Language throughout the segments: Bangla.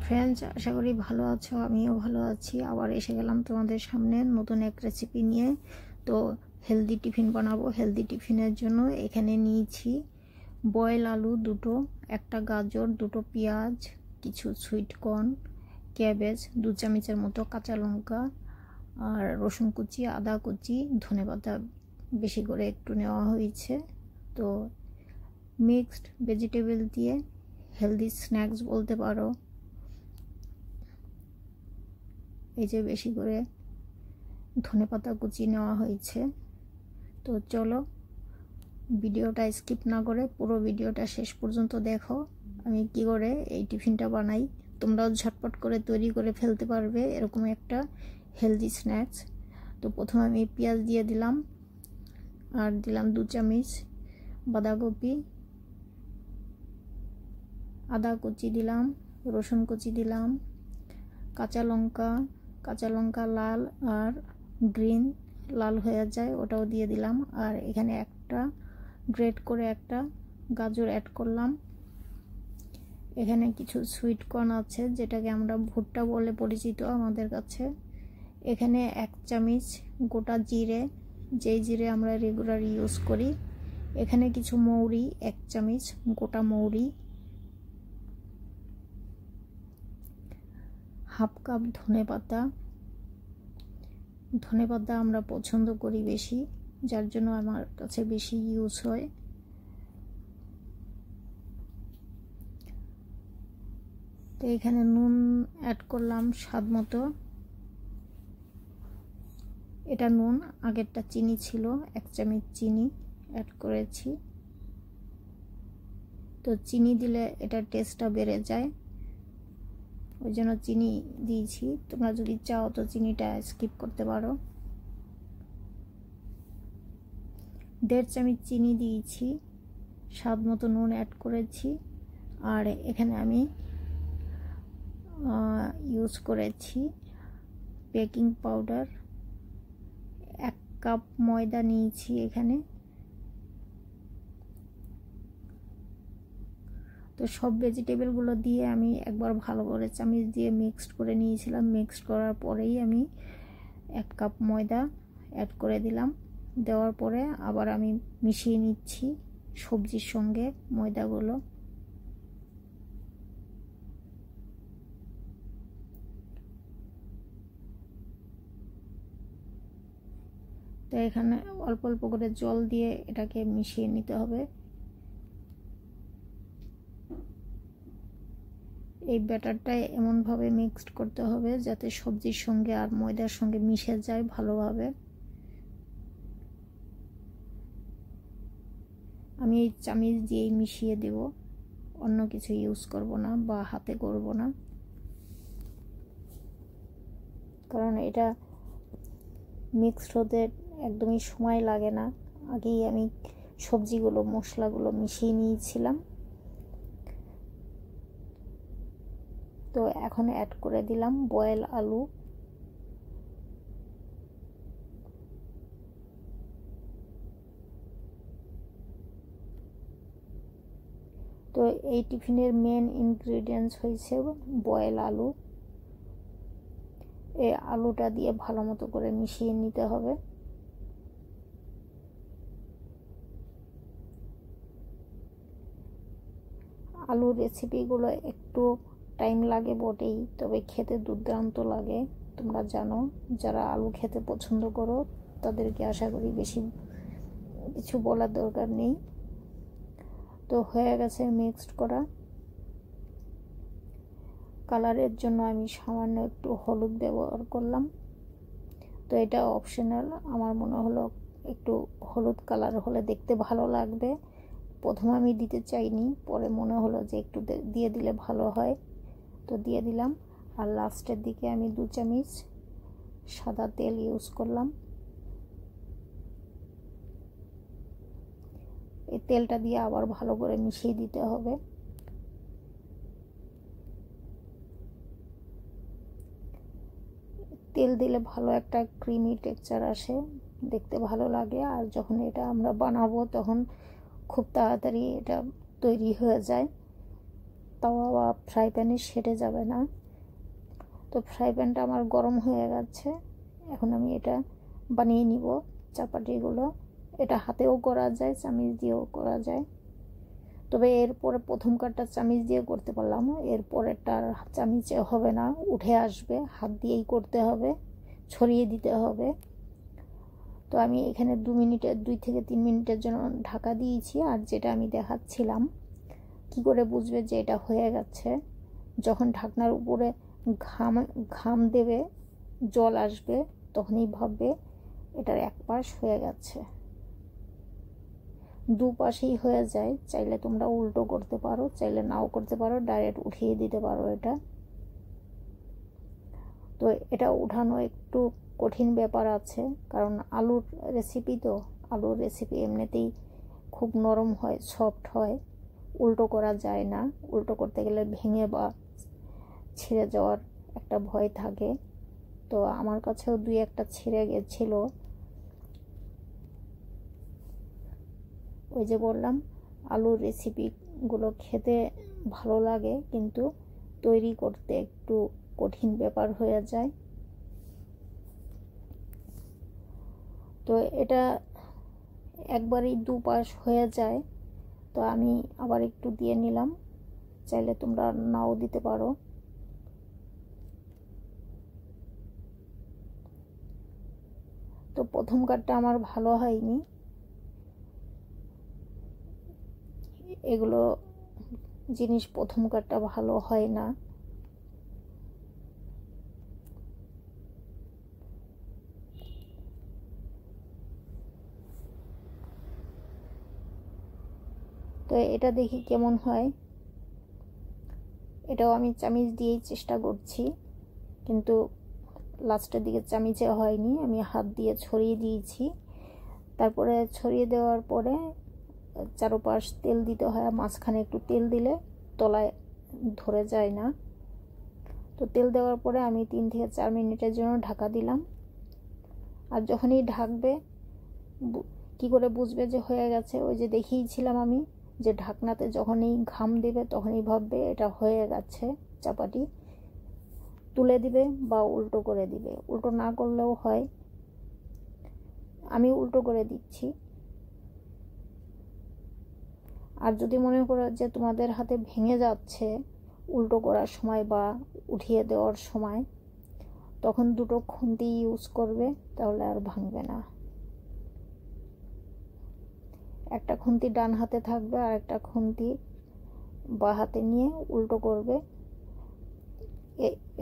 ফ্রেন্ডস, আশা করি ভালো আছো। আমিও ভালো আছি। আবার এসে গেলাম তোমাদের সামনে নতুন এক রেসিপি নিয়ে। তো হেলদি টিফিন বানাবো। হেলদি টিফিনের জন্য এখানে নিয়েছি বয়েল আলু দুটো, একটা গাজর, দুটো পেঁয়াজ, কিছু সুইট কর্ন, ক্যাবেজ, 2 চামচের মতো, কাঁচা লঙ্কা আর রসুন কুচি, আদা কুচি, ধনেপাতা বেশি করে একটু নেওয়া হয়েছে। তো মিক্সড ভেজিটেবল দিয়ে হেলদি স্ন্যাক্স বলতে পারো। এই যে বেশি করে ধনেপাতা কুচি নেওয়া হয়েছে। তো চলো ভিডিওটা স্কিপ না করে পুরো ভিডিওটা শেষ পর্যন্ত দেখো আমি কি করে এই টিফিনটা বানাই। তোমরাও ঝটপট করে তৈরি করে ফেলতে পারবে এরকম একটা হেলদি স্ন্যাক্স। তো প্রথমে আমি পেঁয়াজ দিয়ে দিলাম, আর দিলাম 2 চামচ বাঁধাকপি, আদা কুচি দিলাম, রসুন কুচি দিলাম, কাঁচা লঙ্কা লাল আর গ্রিন, লাল হয়ে যায় ওটাও দিয়ে দিলাম। আর এখানে একটা গ্রেট করে একটা গাজর অ্যাড করলাম। এখানে কিছু সুইট কর্ন আছে, যেটাকে আমরা ভুট্টা বলে পরিচিত আমাদের কাছে। এখানে 1 চামচ গোটা জিরে, যেই জিরে আমরা রেগুলার ইউজ করি। এখানে কিছু মৌরি, 1 চামচ গোটা মৌরি, হাফ কাপ ধনেপাতা আমরা পছন্দ করি বেশি, যার জন্য আমার কাছে বেশি ইউজ হয়। তো এখানে নুন অ্যাড করলাম স্বাদ মতো। এটা নুন, আগেরটা চিনি ছিল, 1 চামচ চিনি অ্যাড করেছি। তো চিনি দিলে এটা টেস্টটা বেড়ে যায়, ওই জন্য চিনি দিয়েছি। তোমরা যদি চাও তো চিনিটা স্কিপ করতে পারো। 1.5 চামচ চিনি দিয়েছি, স্বাদ মতো নুন অ্যাড করেছি। আর এখানে আমি ইউজ করেছি বেকিং পাউডার, 1 কাপ ময়দা নিয়েছি এখানে। তো সব ভেজিটেবলগুলো দিয়ে আমি একবার ভালো করে চামচ দিয়ে মিক্সড করে নিয়েছিলাম। মিক্সড করার পরেই আমি 1 কাপ ময়দা অ্যাড করে দিলাম। দেওয়ার পরে আবার আমি মিশিয়ে নিচ্ছি সবজির সঙ্গে ময়দাগুলো। তো এখানে অল্প অল্প করে জল দিয়ে এটাকে মিশিয়ে নিতে হবে। এই ব্যাটারটা এমনভাবে মিক্সড করতে হবে যাতে সবজির সঙ্গে আর ময়দার সঙ্গে মিশে যায় ভালোভাবে। আমি এই চামচ দিয়েই মিশিয়ে দেব, অন্য কিছু ইউজ করব না বা হাতে করব না, কারণ এটা মিক্সড হতে একদমই সময় লাগে না। আগেই আমি সবজিগুলো মশলাগুলো মিশিয়ে নিয়েছিলাম। তো এখন অ্যাড করে দিলাম বয়েল আলু। তো এই টিফিনের মেন ইনগ্রেডিয়েন্টস হয়েছে বয়েল আলু। এই আলুটা দিয়ে ভালো মতো করে মিশিয়ে নিতে হবে। আলুর রেসিপিগুলো একটু টাইম লাগে বটেই, তবে খেতে দুর্দান্ত লাগে। তোমরা জানো, যারা আলু খেতে পছন্দ করো তাদেরকে আশা করি বেশি কিছু বলার দরকার নেই। তো হয়ে গেছে মিক্সড করা। কালারের জন্য আমি সামান্য একটু হলুদ ব্যবহার করলাম। তো এটা অপশনাল, আমার মনে হলো একটু হলুদ কালার হলে দেখতে ভালো লাগবে। প্রথমে আমি দিতে চাইনি, পরে মনে হলো যে একটু দিয়ে দিলে ভালো হয়, তো দিয়ে দিলাম। আর লাস্টের দিকে আমি 2 চামচ সাদা তেল ইউজ করলাম। এই তেলটা দিয়ে আবার ভালো করে মিশিয়ে দিতে হবে। তেল দিলে ভালো একটা ক্রিমি টেক্সচার আসে, দেখতে ভালো লাগে। আর যখন এটা আমরা বানাবো তখন খুব তাড়াতাড়ি এটা তৈরি হয়ে যায়। তাওয়া বা ফ্রাই প্যানে সেটে যাবে না। তো ফ্রাই প্যানটা আমার গরম হয়ে গেছে, এখন আমি এটা বানিয়ে নিব চাপাটিগুলো। এটা হাতেও করা যায়, চামিচ দিয়েও করা যায়, তবে এরপরে প্রথম কাটটা চামিচ দিয়ে করতে পারলাম, এরপরেরটা চামিচে হবে না, উঠে আসবে, হাত দিয়েই করতে হবে, ছড়িয়ে দিতে হবে। তো আমি এখানে 2 থেকে 3 মিনিটের জন্য ঢাকা দিয়েছি। আর যেটা আমি দেখাচ্ছিলাম কি করে বুঝবে যে এটা হয়ে গেছে, যখন ঢাকনার উপরে ঘাম দেবে, জল আসবে, তখনই ভাববে এটার এক পাশ হয়ে গেছে। দুপাশেই হয়ে যায়, চাইলে তোমরা উল্টো করতে পারো, চাইলে নাও করতে পারো, ডাইরেক্ট উঠিয়ে দিতে পারো এটা। তো এটা উঠানো একটু কঠিন ব্যাপার আছে, কারণ আলুর রেসিপি, তো আলুর রেসিপি এমনিতেই খুব নরম হয়, সফট হয়, উল্টো করা যায় না। উল্টো করতে গেলে ভেঙে বা ছিঁড়ে যাওয়ার একটা ভয় থাকে। তো আমার কাছেও 2-1টা ছিঁড়ে গেছিল। ওই যে বললাম, আলুর রেসিপিগুলো খেতে ভালো লাগে, কিন্তু তৈরি করতে একটু কঠিন ব্যাপার হয়ে যায়। তো এটা একবারই দুপাশ হয়ে যায়, তো আমি আবার একটু দিয়ে নিলাম, চাইলে তোমরা নাও দিতে পারো। তো প্রথম কাটটা আমার ভালো হয়নি, এগুলো জিনিস প্রথম কাটটা ভালো হয় না। তো এটা দেখি কেমন হয়। এটাও আমি চামিচ দিয়েই চেষ্টা করছি, কিন্তু লাস্টের দিকে চামিচে হয়নি, আমি হাত দিয়ে ছড়িয়ে দিয়েছি। তারপরে ছড়িয়ে দেওয়ার পরে চারপাশ তেল দিতে হয়, মাঝখানে একটু তেল দিলে তলায় ধরে যায় না। তো তেল দেওয়ার পরে আমি 3 থেকে 4 মিনিটের জন্য ঢাকা দিলাম। আর যখনই ঢাকবে, কি করে বুঝবে যে হয়ে গেছে? ওই যে দেখিয়েছিলাম আমি, যে ঢাকনাতে যখনই ঘাম দেবে তখনই ভাববে এটা হয়ে গেছে। চাপাটি তুলে দিবে বা উল্টো করে দিবে, উল্টো না করলেও হয়, আমি উল্টো করে দিচ্ছি। আর যদি মনে করো যে তোমাদের হাতে ভেঙে যাচ্ছে উল্টো করার সময় বা উঠিয়ে দেওয়ার সময়, তখন 2টো খুন্তি ইউজ করবে, তাহলে আর ভাঙবে না। একটা খুন্তি ডান হাতে থাকবে আর একটা খুন্তি বাঁ হাতে নিয়ে উল্টো করবে।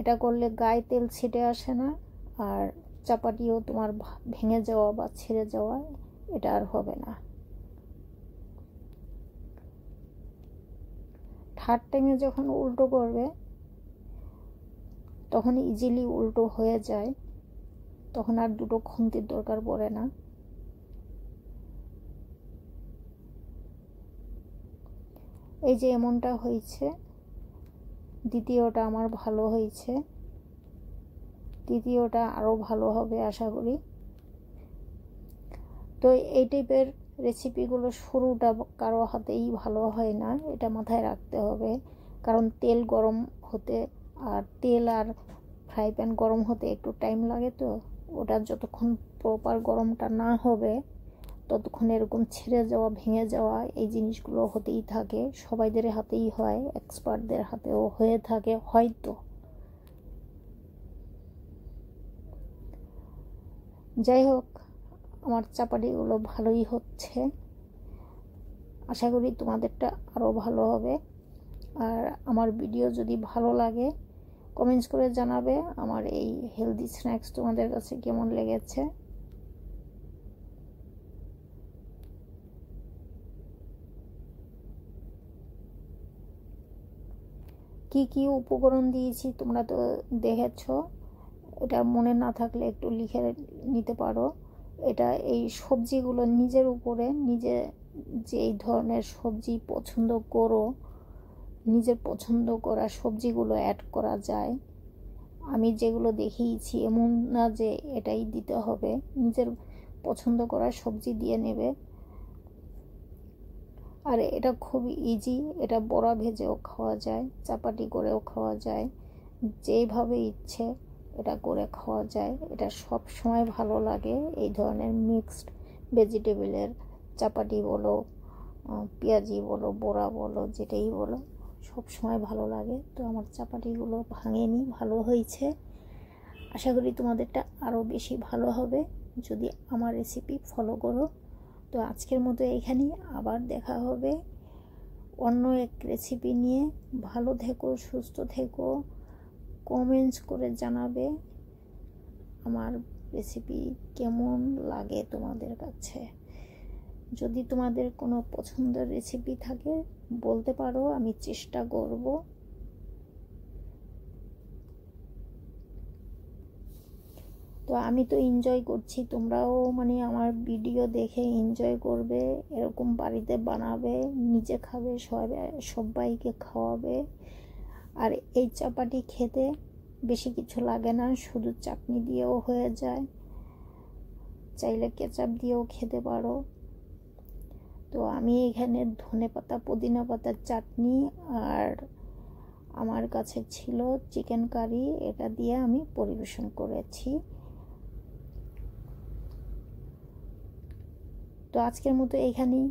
এটা করলে গায়ে তেল ছিটে আসে না, আর চাপাটিও তোমার ভেঙে যাওয়া বা ছিঁড়ে যাওয়া এটা আর হবে না। থার্ড টাইমে যখন উল্টো করবে তখন ইজিলি উল্টো হয়ে যায়, তখন আর 2টো খুন্তির দরকার পড়ে না। এই যে এমনটা হয়েছে, দ্বিতীয়টা আমার ভালো হয়েছে, তৃতীয়টা আরও ভালো হবে আশা করি। তো এই টাইপের রেসিপিগুলো শুরুটা কারো হাতেই ভালো হয় না, এটা মাথায় রাখতে হবে। কারণ তেল গরম হতে, আর তেল আর ফ্রাই প্যান গরম হতে একটু টাইম লাগে। তো ওটা যতক্ষণ প্রপার গরমটা না হবে ততক্ষণ এরকম ছিঁড়ে যাওয়া, ভেঙে যাওয়া এই জিনিসগুলো হতেই থাকে, সবাইদের হাতেই হয়, এক্সপার্টদের হাতেও হয়ে থাকে হয়তো। যাই হোক, আমার চাপাটিগুলো ভালোই হচ্ছে, আশা করি তোমাদেরটা আরও ভালো হবে। আর আমার ভিডিও যদি ভালো লাগে কমেন্টস করে জানাবে আমার এই হেলদি স্ন্যাক্স তোমাদের কাছে কেমন লেগেছে। কি কি উপকরণ দিয়েছি তোমরা তো দেখেছো, এটা মনে না থাকলে একটু লিখে নিতে পারো। এটা এই সবজিগুলো নিজের উপরে, নিজে যেই ধরনের সবজি পছন্দ করো, নিজের পছন্দ করা সবজিগুলো অ্যাড করা যায়। আমি যেগুলো দেখিয়েছি এমন না যে এটাই দিতে হবে, নিজের পছন্দ করা সবজি দিয়ে নেবে। আর এটা খুব ইজি, এটা বড়া ভেজেও খাওয়া যায়, চাপাটি করেও খাওয়া যায়, যেইভাবে ইচ্ছে এটা করে খাওয়া যায়। এটা সব সময় ভালো লাগে, এই ধরনের মিক্সড ভেজিটেবলের চাপাটি বলো, পেঁয়াজি বলো, বড়া বলো, যেটাই বলো, সব সময় ভালো লাগে। তো আমার চাপাটিগুলো ভাঙেনি, ভালো হয়েছে। আশা করি তোমাদেরটা আরও বেশি ভালো হবে যদি আমার রেসিপি ফলো করো। তো আজকের মতো এখানেই, আবার দেখা হবে অন্য এক রেসিপি নিয়ে। ভালো থেকো, সুস্থ থেকো, কমেন্টস করে জানাবে আমার রেসিপি কেমন লাগে তোমাদের কাছে। যদি তোমাদের কোনো পছন্দের রেসিপি থাকে বলতে পারো, আমি চেষ্টা করব। তো আমি তো এনজয় করছি, তোমরাও মানে আমার ভিডিও দেখে এনজয় করবে, এরকম বাড়িতে বানাবে, নিজে খাবে, সবাইকে খাওয়াবে। আর এই চাপাটি খেতে বেশি কিছু লাগে না, শুধু চাটনি দিয়েও হয়ে যায়, চাইলে কেচাপ দিয়েও খেতে পারো। তো আমি এখানে ধনেপাতা পুদিনা পাতার চাটনি আর আমার কাছে ছিল চিকেন কারি, এটা দিয়ে আমি পরিবেশন করেছি। তো আজকের মতো এইখানেই।